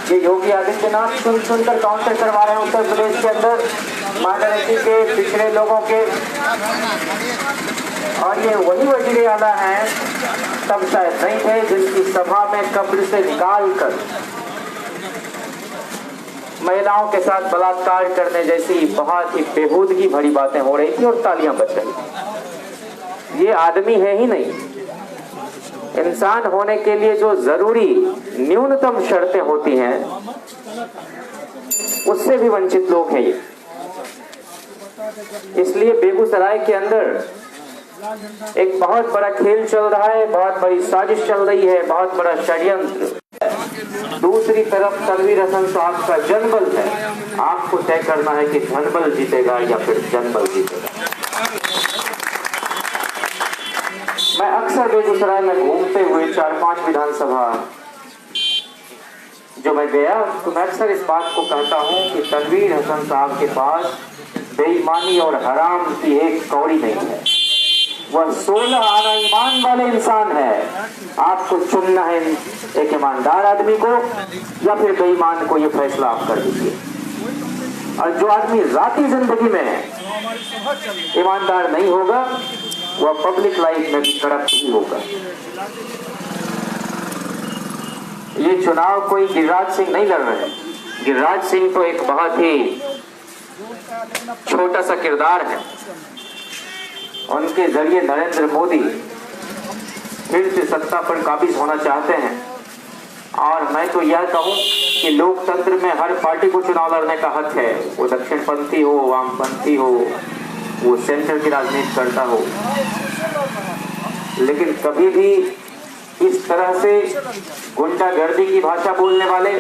ये योगी आदित्यनाथ सुनकर काउंटर करवा रहे हैं उत्तर प्रदेश के अंदर माइनॉरिटी के, पिछड़े लोगों के। और ये वही वजीर आला हैं, तब शायद नहीं थे, जिसकी सभा में कब्र से निकाल कर महिलाओं के साथ बलात्कार करने जैसी बहुत ही बेहूदगी भरी बातें हो रही थी और तालियां बज रही। ये आदमी है ही नहीं। इंसान होने के लिए जो जरूरी न्यूनतम शर्तें होती हैं उससे भी वंचित लोग हैं ये। इसलिए बेगूसराय के अंदर एक बहुत बड़ा खेल चल रहा है, बहुत बड़ी साजिश चल रही है, बहुत बड़ा षड्यंत्र। दूसरी तरफ तनवीर हसन साहब का जनबल है। आपको तय करना है कि धनबल जीतेगा या फिर जनबल जीतेगा। मैं अक्सर बेगूसराय में घूमते हुए 4-5 विधानसभा जो मैं गया, तो मैं अक्सर इस बात को कहता हूं कि तनवीर हसन साहब के पास बेईमानी और हराम की एक कौड़ी नहीं है। वह 16 आना ईमान वाले इंसान है। आपको चुनना है एक ईमानदार आदमी को या फिर बेईमान को, ये फैसला आप कर दीजिए। और जो आदमी जाती जिंदगी में ईमानदार नहीं होगा वह पब्लिक लाइफ में भी करप्ट ही होगा। ये चुनाव कोई गिरिराज सिंह नहीं लड़ रहे हैं। गिरिराज सिंह तो एक बहुत ही छोटा सा किरदार है। उनके जरिए नरेंद्र मोदी फिर से सत्ता पर काबिज होना चाहते हैं। और मैं तो यह कहूं कि लोकतंत्र में हर पार्टी को चुनाव लड़ने का हक है, वो दक्षिणपंथी हो, वामपंथी हो, वो सेंटर की राजनीति करता हो। लेकिन कभी भी इस तरह से गुंडागर्दी की भाषा बोलने वाले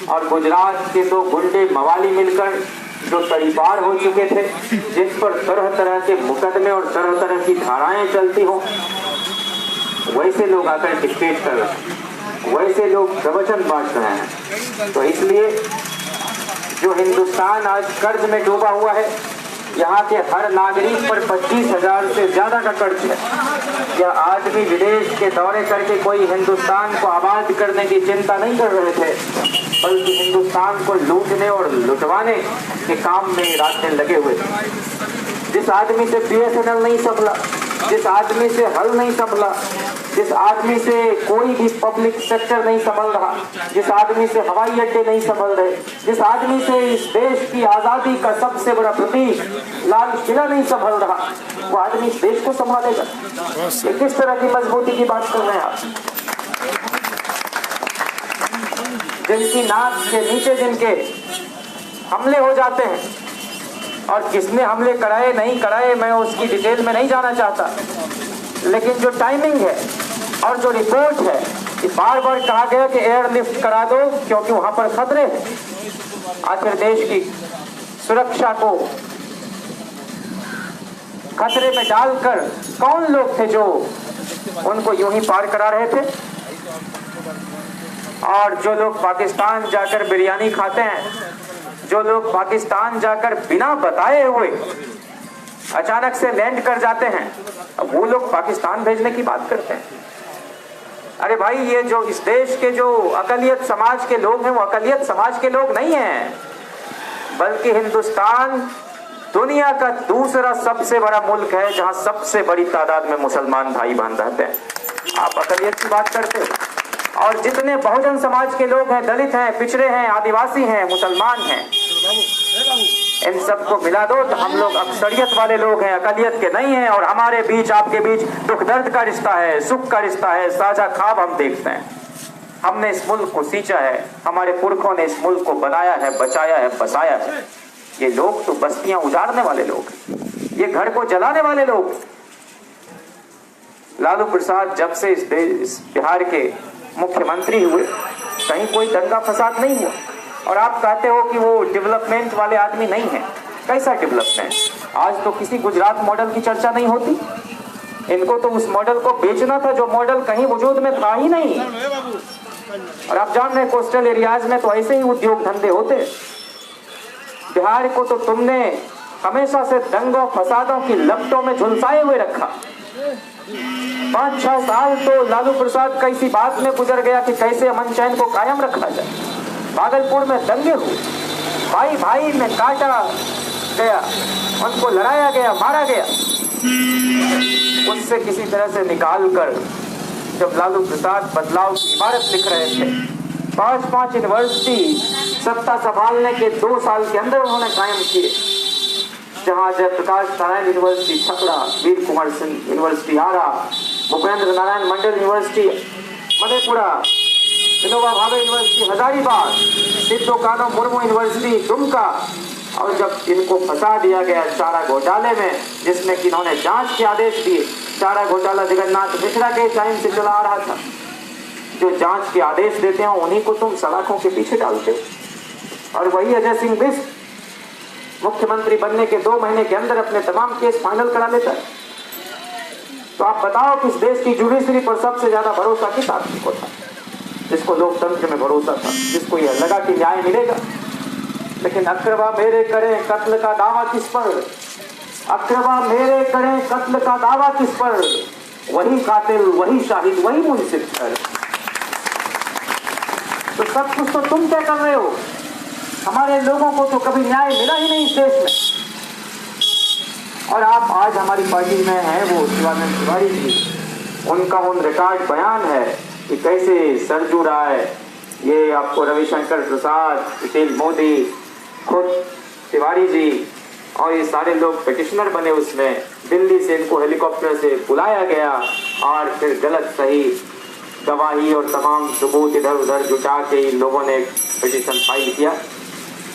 और गुजरात के 2 गुंडे मवाली मिलकर जो तड़ीपार हो चुके थे, जिस पर तरह तरह के मुकदमे और तरह तरह की धाराएं चलती हो, वैसे लोग आकर डिस्पेट कर रहे हैं, वैसे लोग प्रवचन बांट रहे हैं। तो इसलिए जो हिंदुस्तान आज कर्ज में डूबा हुआ है, यहाँ के हर नागरिक पर 25,000 से ज्यादा का कर्ज है। यह आदमी विदेश के दौरे करके कोई हिंदुस्तान को आबाद करने की चिंता नहीं कर रहे थे, बल्कि हिंदुस्तान को लूटने और लुटवाने के काम में रात दिन लगे हुए थे। जिस आदमी से BSNL नहीं संभला, जिस आदमी से हल नहीं संभला, जिस आदमी से कोई भी पब्लिक सेक्टर नहीं संभल रहा, जिस आदमी से हवाई अड्डे नहीं संभल रहे, जिस आदमी से इस देश की आजादी का सबसे बड़ा प्रतीक लाल किला नहीं संभल रहा, वो आदमी इस देश को संभालेगा। ये किस तरह की मजबूती की बात कर रहे हैं आप? जिनकी नाक के नीचे जिनके हमले हो जाते हैं, और किसने हमले कराए नहीं कराए मैं उसकी डिटेल में नहीं जाना चाहता, लेकिन जो टाइमिंग है और जो रिपोर्ट है, बार बार कहा गया कि एयरलिफ्ट करा दो क्योंकि वहां पर खतरे हैं। आखिर देश की सुरक्षा को खतरे में डालकर कौन लोग थे जो उनको यूं ही पार करा रहे थे? और जो लोग पाकिस्तान जाकर बिरयानी खाते हैं, जो लोग पाकिस्तान जाकर बिना बताए हुए अचानक से लैंड कर जाते हैं, अब वो लोग पाकिस्तान भेजने की बात करते हैं। अरे भाई, ये जो इस देश के जो अकलियत समाज के लोग हैं, वो अकलियत समाज के लोग नहीं हैं, बल्कि हिंदुस्तान दुनिया का दूसरा सबसे बड़ा मुल्क है जहां सबसे बड़ी तादाद में मुसलमान भाई बहन रहते हैं। आप अकलियत की बात करते हैं, और जितने बहुजन समाज के लोग हैं, दलित हैं, पिछड़े हैं, आदिवासी हैं, मुसलमान हैं, इन सबको मिला दो तो हम लोग अक्सरियत वाले लोग हैं, अकलियत के नहीं हैं। और हमारे बीच, आपके बीच दुख दर्द का रिश्ता है, सुख का रिश्ता है, साझा ख्वाब हम देखते हैं। हमने इस मुल्क को सींचा है, हमारे पुरखों ने इस मुल्क को बनाया है, बचाया है, बसाया है। ये लोग तो बस्तियां उजाड़ने वाले लोग, ये घर को जलाने वाले लोग। लालू प्रसाद जब से इस बिहार के मुख्यमंत्री हुए, कहीं कोई दंगा फसाद नहीं हुआ। और आप कहते हो कि वो डेवलपमेंट वाले आदमी नहीं है। कैसा डेवलपमेंट? आज तो किसी गुजरात मॉडल की चर्चा नहीं होती। इनको तो उस मॉडल को बेचना था जो मॉडल कहीं वजूद में था ही नहीं। और आप जान रहे, कोस्टल एरियाज में तो ऐसे ही उद्योग धंधे होते। बिहार को तो तुमने हमेशा से दंगों फसादों की लपटों में झुलसाए हुए रखा। 5-6 साल तो लालू प्रसाद का इसी बात में गुजर गया कि कैसे अमन चैन को कायम रखा जाए। भागलपुर में दंगे हुए, भाई भाई में काटा गया, उनको लड़ाया गया, मारा गया। उससे किसी तरह से निकाल कर जब लालू प्रसाद बदलाव की इबारत लिख रहे थे, 5 यूनिवर्सिटी सत्ता संभालने के 2 साल के अंदर उन्होंने कायम किए। जहां जयप्रकाश नारायण यूनिवर्सिटी छपरा, वीर कुंवर सिंह यूनिवर्सिटी आरा, Bhupendra Narayan Mandal university Madhepura, Vinoba Bhave university Hazaribagh, Sidho Kanhu Murmu university Dumka. और जब इनको फंसा दिया गया चारा घोटाले में, जिसमें कि इन्होंने जांच के आदेश दिए, चारा घोटाला जगन्नाथ मिश्रा के टाइम से चला आ रहा था। जो जांच के आदेश देते हैं उन्हीं को तुम सलाखों के पीछे डालते हो। और वही अजय सिंह बिष्ट मुख्यमंत्री बनने के 2 महीने के अंदर अपने तमाम केस फाइनल करा लेता है। तो आप बताओ कि इस देश की जुडिशरी पर सबसे ज्यादा भरोसा किस आदमी को था, जिसको लोकतंत्र में भरोसा था, जिसको यह लगा कि न्याय मिलेगा। लेकिन अकरबा मेरे करें कत्ल का दावा किस पर, अकरबा मेरे करें कत्ल का दावा किस पर, वही कातिल, वही शाहिद, वही मुंसिफ है। तो सब कुछ तो तुम तय कर रहे हो, हमारे लोगों को तो कभी न्याय मिला ही नहीं इस देश में। और आप आज हमारी पार्टी में हैं वो शिवानंद तिवारी जी, उनका उन रिकॉर्ड बयान है कि कैसे सरजू राय, ये आपको रविशंकर प्रसाद, सुशील मोदी, खुद तिवारी जी और ये सारे लोग पिटिशनर बने। उसमें दिल्ली से इनको हेलीकॉप्टर से बुलाया गया और फिर गलत सही गवाही और तमाम सबूत इधर उधर जुटा के इन लोगों ने पिटिशन फाइल किया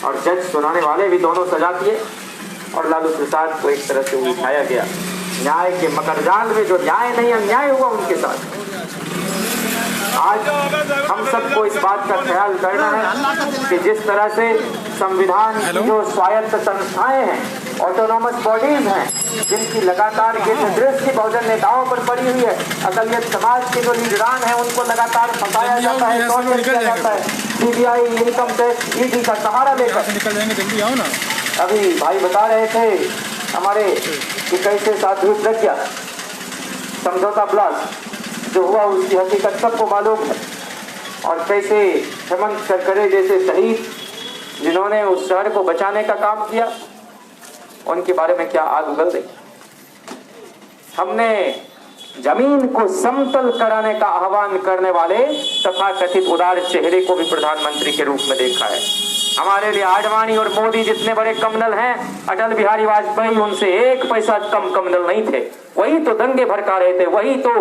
और जज सुनाने वाले भी दोनों सजा दिए और लालू प्रसाद को एक तरह से उठाया गया। न्याय के मकरजाल में जो न्याय नहीं अन्याय हुआ उनके साथ। आज हम सबको इस बात का ख्याल करना है कि जिस तरह से संविधान की जो स्वायत्त संस्थाएं हैं, ऑटोनॉमस बॉडीज हैं, जिनकी लगातार ये दृष्टि बहुजन नेताओं पर पड़ी हुई है, अकलियत समाज के जो लीडरान हैं उनको लगातार फंसाया जाता है, टॉर्चर किया जाता है, सीबीआई, इनकम टैक्स, ईडी का सहारा लेकर। निकल जाएंगे जल्दी, आओ ना। अभी भाई बता रहे थे हमारे कि कैसे साध्वी प्रज्ञा समझौता ब्लास्ट जो हुआ उसकी हकीकत सबको मालूम है, और कैसे हेमंत करकरे जैसे शहीद जिन्होंने उस शहर को बचाने का काम किया, उनके बारे में क्या आग उगल गई। हमने जमीन को समतल कराने का आह्वान करने वाले तथा कथित उदार चेहरे को भी प्रधानमंत्री के रूप में देखा है। हमारे लिए आडवाणी और मोदी जितने बड़े कमनल हैं, अटल बिहारी वाजपेयी उनसे 1 पैसा कम कमनल नहीं थे। वही तो दंगे भड़का रहे थे, वही तो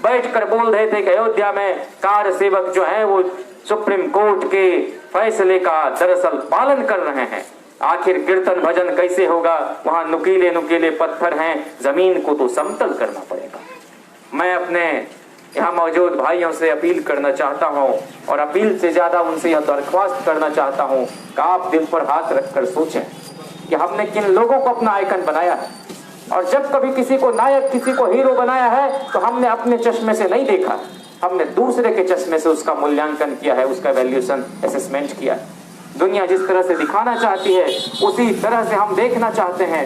बैठकर बोल रहे थे कि अयोध्या में कार सेवक जो है वो सुप्रीम कोर्ट के फैसले का दरअसल पालन कर रहे हैं। आखिर कीर्तन भजन कैसे होगा, वहां नुकीले नुकीले पत्थर हैं, जमीन को तो समतल करना पड़ेगा। मैं अपने यहाँ मौजूद भाइयों से अपील करना चाहता हूँ और अपील से ज्यादा उनसे यह दरख्वास्त करना चाहता हूँ कि आप दिल पर हाथ रखकर सोचें कि हमने किन लोगों को अपना आइकन बनाया है। और जब कभी किसी को नायक, किसी को हीरो बनाया है तो हमने अपने चश्मे से नहीं देखा, हमने दूसरे के चश्मे से उसका मूल्यांकन किया है, उसका वैल्यूएशन असेसमेंट किया है। दुनिया जिस तरह से दिखाना चाहती है उसी तरह से हम देखना चाहते हैं।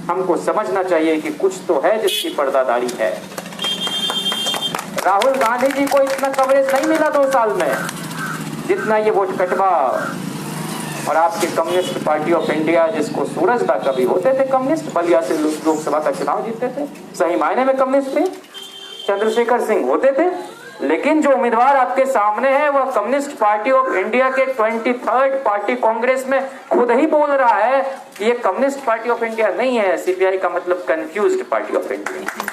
हमको समझना चाहिए कि कुछ तो है जिसकी पर्दादारी है। राहुल गांधी जी को इतना कवरेज नहीं मिला 2 साल में जितना ये वोट कटवा और आपके कम्युनिस्ट पार्टी ऑफ इंडिया, जिसको सूरजदा कभी होते थे कम्युनिस्ट, बलिया से लोकसभा का चुनाव जीतते थे, सही मायने में कम्युनिस्ट थे, चंद्रशेखर सिंह होते थे। लेकिन जो उम्मीदवार आपके सामने है वह कम्युनिस्ट पार्टी ऑफ इंडिया के 23rd पार्टी कांग्रेस में खुद ही बोल रहा है कि ये कम्युनिस्ट पार्टी ऑफ इंडिया नहीं है, सीपीआई का मतलब कंफ्यूज्ड पार्टी ऑफ इंडिया।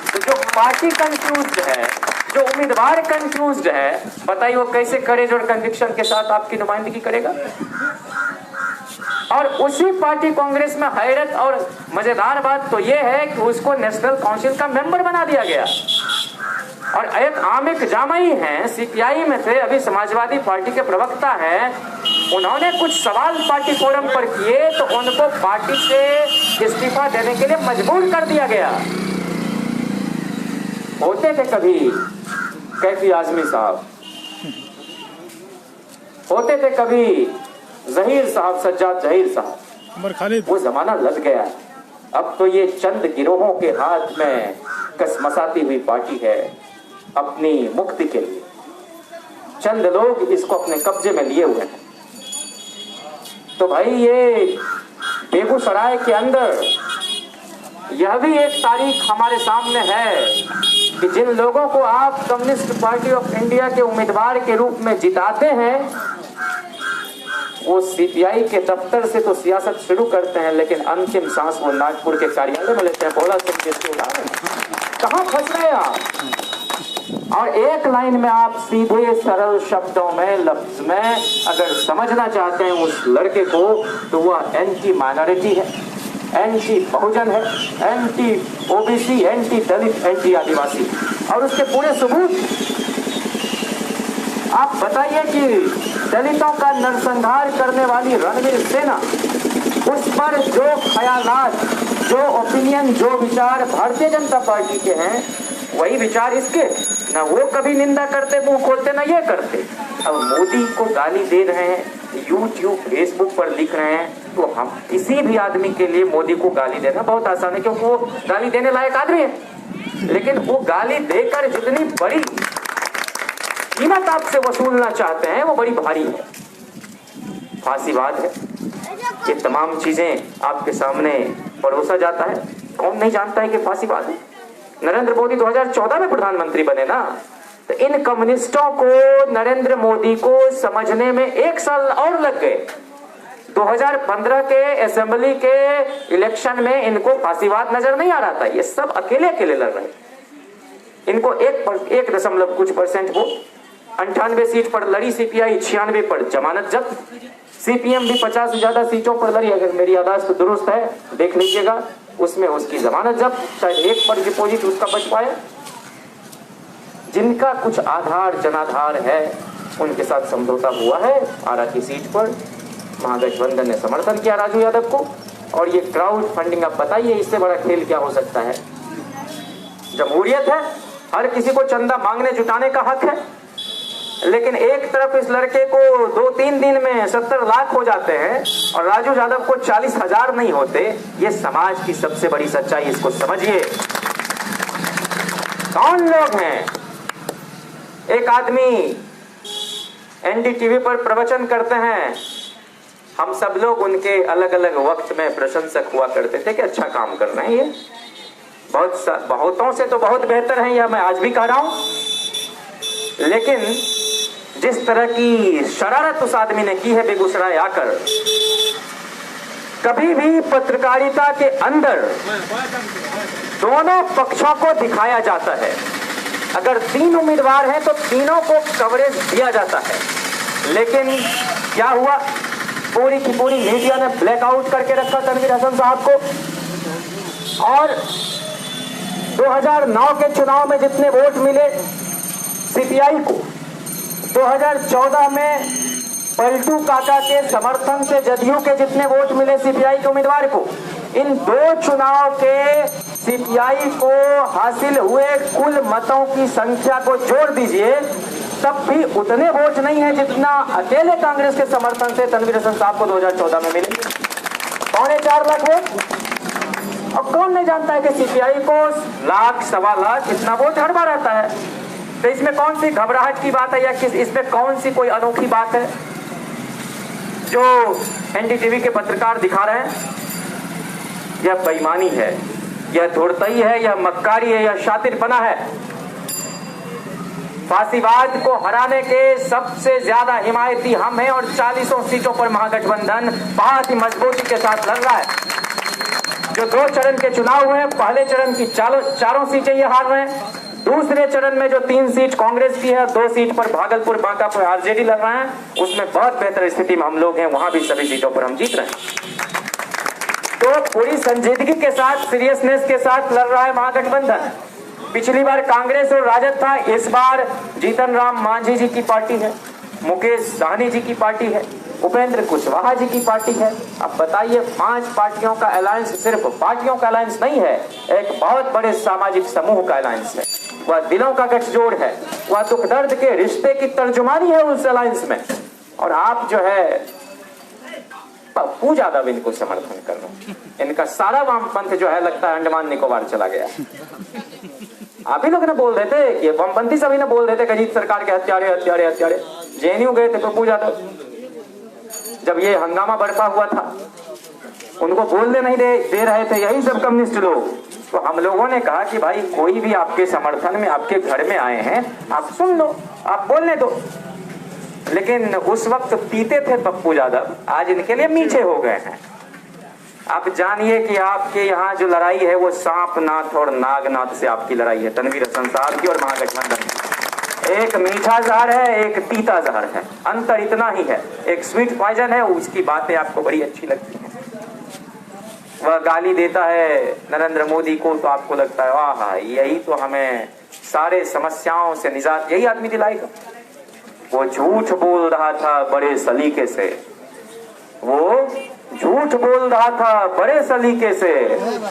तो जो पार्टी कंफ्यूज्ड है, जो उम्मीदवार कंफ्यूज्ड है, बताइए वो कैसे करेज और कन्विक्शन के साथ आपकी नुमाइंदगी करेगा। और उसी पार्टी कांग्रेस में हैरत और मजेदार बात तो यह है कि उसको नेशनल काउंसिल का मेंबर बना दिया गया। और एक आमिर जामई हैं, सीपीआई में थे, अभी समाजवादी पार्टी के प्रवक्ता हैं, उन्होंने कुछ सवाल पार्टी फोरम पर किए तो उनको पार्टी से इस्तीफा देने के लिए मजबूर कर दिया गया। होते थे कभी कैफी आजमी साहब, होते थे कभी जहीर साहब, सज्जाद जहीर साहब, वो जमाना लग गया। अब तो ये चंद गिरोहों के हाथ में कसमसाती हुई पार्टी है अपनी मुक्ति के लिए। चंद लोग इसको अपने कब्जे में लिए हुए हैं। तो भाई ये बेगूसराय के अंदर यह भी एक तारीख हमारे सामने है कि जिन लोगों को आप कम्युनिस्ट पार्टी ऑफ इंडिया के उम्मीदवार के रूप में जिताते हैं वो सीपीआई के दफ्तर से तो सियासत शुरू करते हैं, लेकिन अंतिम सांस वो नागपुर के कार्यालय में लेते हैं। बोला कहाँ फंस रहे आप? और एक लाइन में आप सीधे सरल शब्दों में, लफ्ज में अगर समझना चाहते हैं उस लड़के को, तो वह एंटी माइनॉरिटी है, एंटी बहुजन है, एंटी ओबीसी, एंटी दलित, एंटी आदिवासी। और उसके पूरे सबूत आप बताइए कि दलितों का नरसंहार करने वाली रणवीर सेना, उस पर जो ख्यालात, जो ओपिनियन, जो विचार भारतीय जनता पार्टी के हैं वही विचार इसके, ना वो कभी निंदा करते, मुंह खोलते, ना ये करते। अब मोदी को गाली दे रहे हैं, यूट्यूब फेसबुक पर लिख रहे हैं, तो हम किसी भी आदमी के लिए मोदी को गाली देना बहुत आसान है, क्योंकि वो गाली देने लायक आदमी है। लेकिन वो गाली देकर जितनी बड़ी कीमत आपसे वसूलना चाहते हैं वो बड़ी भारी है, फांसीवाद है। ये तमाम चीजें आपके सामने परोसा जाता है। कौन नहीं जानता है कि फांसीवाद है? नरेंद्र मोदी 2014 में प्रधानमंत्री बने ना, तो इन कम्युनिस्टों को, नरेंद्र मोदी को समझने में 1 साल और लग गए। 2015 के असेंबली के इलेक्शन में इनको फांसीवाद नजर नहीं आ रहा था। ये सब अकेले अकेले लड़ रहे। इनको 1% वोट, 98 सीट पर लड़ी सीपीआई, 96 पर जमानत जब्त। सीपीएम भी 50 से ज्यादा सीटों पर लड़ी, अगर मेरी यादाश्त दुरुस्त है देख लीजिएगा, उसमें उसकी जमानत जब्त, शायद 1 पर डिपोजिट उसका बच पाया। जिनका कुछ आधार जनाधार है उनके साथ समझौता हुआ है। आरा की सीट पर महागठबंधन ने समर्थन किया राजू यादव को। और ये क्राउड फंडिंग, अब बताइए इससे बड़ा खेल क्या हो सकता है? जमहूरियत है, हर किसी को चंदा मांगने जुटाने का हक है, लेकिन एक तरफ इस लड़के को 2-3 दिन में 70 लाख हो जाते हैं और राजू यादव को 40,000 नहीं होते। ये समाज की सबसे बड़ी सच्चाई, इसको समझिए। कौन लोग हैं? एक आदमी एनडीटीवी पर प्रवचन करते हैं, हम सब लोग उनके अलग अलग वक्त में प्रशंसक हुआ करते थे कि अच्छा काम कर रहे हैं, ये बहुतों से तो बहुत बेहतर है, यह मैं आज भी कह रहा हूं। लेकिन जिस तरह की शरारत उस आदमी ने की है बेगूसराय आकर, कभी भी पत्रकारिता के अंदर दोनों पक्षों को दिखाया जाता है। अगर 3 उम्मीदवार हैं तो तीनों को कवरेज दिया जाता है, लेकिन क्या हुआ? पूरी की पूरी मीडिया ने ब्लैकआउट करके रखा तनवीर हसन साहब को। और 2009 के चुनाव में जितने वोट मिले सीपीआई को, 2014 में पलटू काका के समर्थन से जदयू के जितने वोट मिले सीपीआई के उम्मीदवार को, इन 2 चुनाव के सीपीआई को हासिल हुए कुल मतों की संख्या को जोड़ दीजिए, तब भी उतने वोट नहीं है जितना अकेले कांग्रेस के समर्थन से तनवीर हसन साहब को 2014 में मिले। 4.25 लाख वोट। और कौन नहीं जानता है कि सीपीआई को 1 सवा लाख इतना वोट हर बार आता है। तो इसमें कौन सी घबराहट की बात है, या इसमें कौन सी कोई अनोखी बात है जो एनडीटीवी के पत्रकार दिखा रहे हैं? यह बेईमानी है, यह धूर्तई है, यह मक्कारी है, यह शातिरपना है। फांसीवाद को हराने के सबसे ज्यादा हिमायती हम हैं और 40 सीटों पर महागठबंधन बहुत ही मजबूती के साथ लड़ रहा है। जो 2 चरण के चुनाव हुए, पहले चरण की चारों सीटें ये हार रहे हैं, दूसरे चरण में जो 3 सीट कांग्रेस की है, 2 सीट पर भागलपुर बांकापुर आरजेडी लड़ रहे हैं, उसमें बहुत बेहतर स्थिति में हम लोग हैं, वहां भी सभी सीटों पर हम जीत रहे हैं। तो पूरी संजीदगी के साथ, सीरियसनेस के साथ लड़ रहा है महागठबंधन। पिछली बार कांग्रेस और राजद था, इस बार जीतन राम मांझी जी की पार्टी है, मुकेश सहनी जी की पार्टी है, उपेंद्र कुशवाहा जी की पार्टी है। अब बताइए, 5 पार्टियों का अलायंस सिर्फ पार्टियों का अलायंस नहीं है, एक बहुत बड़े सामाजिक समूह का अलायंस है। वह दिलों का गठजोड़ है, वह दुख दर्द के रिश्ते की तर्जुमानी है उस अलायंस में। और आप जो है पप्पू यादव इनको समर्थन कर रहे हैं। इनका सारा वामपंथ जो है लगता है अंडमान निकोबार चला गया। आप ही लोग ना बोल रहे थे कि वामपंथी सभी ने बोल रहे थे कि अजीत सरकार के हत्यारे हत्यारे हत्यारे। जेएनयू गए थे पप्पू यादव, जब ये हंगामा बरपा हुआ था, उनको बोलने नहीं दे रहे थे यही सब कम्युनिस्ट लोग। तो हम लोगों ने कहा कि भाई कोई भी आपके समर्थन में आपके घर में आए हैं, आप सुन लो, आप बोलने दो। लेकिन उस वक्त पीते थे पप्पू यादव, आज इनके लिए मीठे हो गए हैं। आप जानिए कि आपके यहाँ जो लड़ाई है वो सांपनाथ और नागनाथ से आपकी लड़ाई है, तनवीर हसन साहब की और महागठबंधन। एक मीठा जहर है, एक तीता जहर है, अंतर इतना ही है। एक स्वीट पॉइजन है, उसकी बातें आपको बड़ी अच्छी लगती हैं। वह गाली देता है नरेंद्र मोदी को तो आपको लगता है वाह यही तो हमें सारे समस्याओं से निजात यही आदमी दिलाएगा। वो झूठ बोल रहा था बड़े सलीके से, वो झूठ बोल रहा था बड़े सलीके से,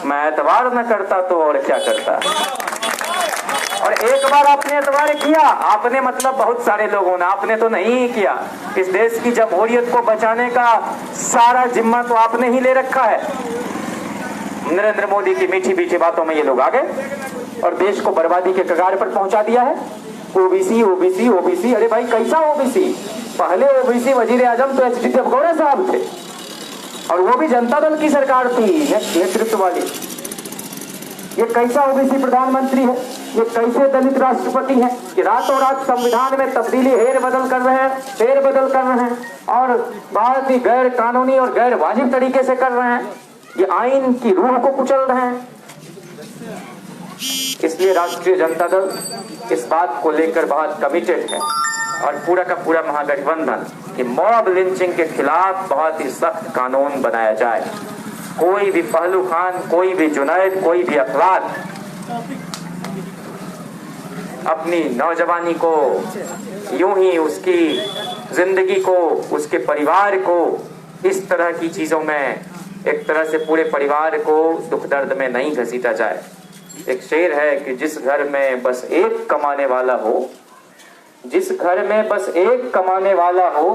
मैं एतबार न करता तो और क्या करता। और एक बार आपने एतबार किया, आपने मतलब बहुत सारे लोगों ने, आपने तो नहीं किया। इस देश की जमहूरियत को बचाने का सारा जिम्मा तो आपने ही ले रखा है। नरेंद्र मोदी की मीठी मीठी बातों में ये लोग आ गए और देश को बर्बादी के कगार पर पहुंचा दिया है। ओबीसी ओबीसी ओबीसी, अरे भाई कैसा ओबीसी? पहले ओबीसी वजीर आजम तो एचडी देवगौड़ा साहब थे और वो भी जनता दल की सरकार थी नेतृत्व वाली। ये कैसा ओबीसी प्रधानमंत्री है? ये कैसे दलित राष्ट्रपति हैं कि रातों रात संविधान में तब्दीली हेर बदल कर रहे हैं और बहुत ही गैर कानूनी और गैर वाजिब तरीके से कर रहे हैं। ये आइन की रूह को कुचल रहे हैं। इसलिए राष्ट्रीय जनता दल इस बात को लेकर बहुत कमिटेड है और पूरा का पूरा महागठबंधन कि मॉब लिंचिंग के खिलाफ बहुत ही सख्त कानून बनाया जाए। कोई भी पहलू खान, कोई भी जुनैद, कोई भी अफराद अपनी नौजवानी को यूं ही उसकी जिंदगी को, उसके परिवार को इस तरह की चीजों में, एक तरह से पूरे परिवार को दुख दर्द में नहीं घसीटा जाए। एक शेर है कि जिस घर में बस एक कमाने वाला हो, जिस घर में बस एक कमाने वाला हो,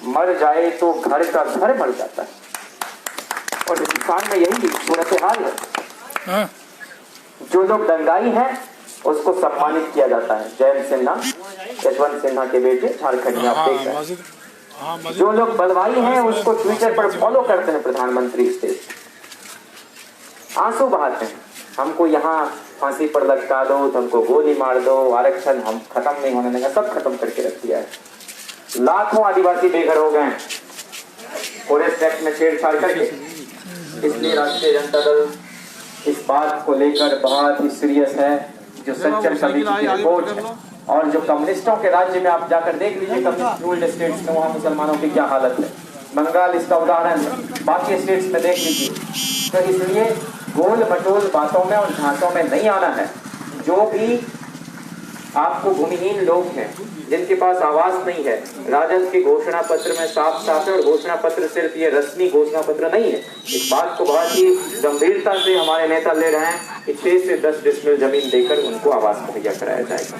मर जाए तो घर का घर मर जाता है। और हिंदुस्तान में यही सूरत हाल है। जो लोग दंगाई हैं उसको सम्मानित किया जाता है। जयंत सिन्हा, यशवंत सिन्हा के बेटे, झारखंड में आप देख रहे हैं। जो लोग बलवाई हैं उसको ट्विटर पर फॉलो करते हैं प्रधानमंत्री इस देश, आंसू बहाते हैं, हमको यहाँ फांसी पर लटका दो, हमको गोली मार दो, आरक्षण हम खत्म नहीं होने देंगे, सब खत्म करके रख दिया है। लाखों आदिवासी बेघर हो गए फॉरेस्ट एक्ट में छेड़छाड़ करके। इसलिए राष्ट्रीय जनता दल इस बात को लेकर बहुत ही सीरियस है। जो सज्जन समिति की रिपोर्ट है और जो कम्युनिस्टों के राज्य में आप जाकर देख लीजिए, कम्युनिस्ट रूल्ड स्टेट्स में वहाँ मुसलमानों की क्या हालत है। बंगाल इसका उदाहरण है, बाकी स्टेट्स में देख लीजिए। तो इसलिए गोल मटोल बातों में और झांसों में नहीं आना है। जो भी आपको भूमिहीन लोग हैं, जिनके पास आवाज नहीं है, राजद के घोषणा पत्र में साफ साफ है, और घोषणा पत्र सिर्फ ये रस्मी घोषणा पत्र नहीं है। इस बात को बहुत ही गंभीरता से हमारे नेता ले रहे हैं कि 6 से 10 डिसमिल जमीन देकर उनको आवास मुहैया कराया जाएगा।